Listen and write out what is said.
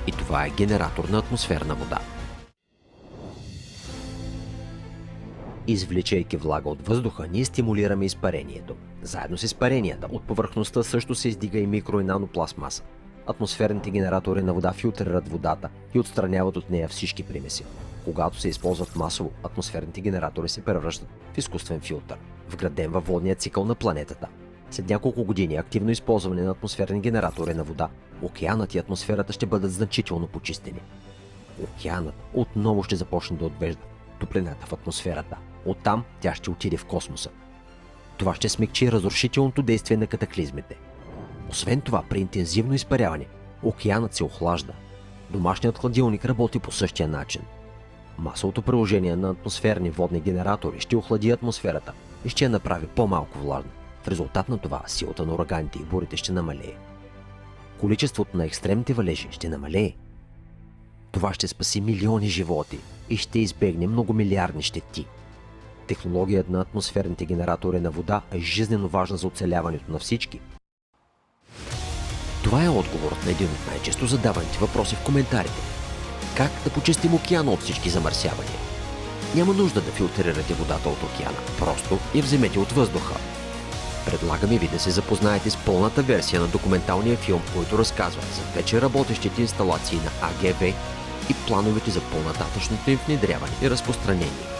И това е генератор на атмосферна вода. Извличайки влага от въздуха, ние стимулираме изпарението. Заедно с изпаренията от повърхността също се издига и микро и нанопластмаса. Атмосферните генератори на вода филтрират водата и отстраняват от нея всички примеси. Когато се използват масово, атмосферните генератори се превръщат в изкуствен филтър, вграден във водния цикъл на планетата. След няколко години активно използване на атмосферни генератори на вода, океанът и атмосферата ще бъдат значително почистени. Океанът отново ще започне да отвежда топлината в атмосферата. Оттам тя ще отиде в космоса. Това ще смекчи разрушителното действие на катаклизмите. Освен това, при интензивно изпаряване, океанът се охлажда. Домашният хладилник работи по същия начин. Масовото приложение на атмосферни водни генератори ще охлади атмосферата и ще я направи по-малко влажна. В резултат на това силата на ураганите и бурите ще намалее. Количеството на екстремните валежи ще намалее. Това ще спаси милиони животи и ще избегне многомилиардни щети. Технологията на атмосферните генератори на вода е жизненно важна за оцеляването на всички. Това е отговорът на един от най-често задаваните въпроси в коментарите. Как да почистим океана от всички замърсявания? Няма нужда да филтрирате водата от океана, просто я вземете от въздуха. Предлагаме ви да се запознаете с пълната версия на документалния филм, който разказва за вече работещите инсталации на АГВ и плановете за по-нататъчното им внедряване и разпространение.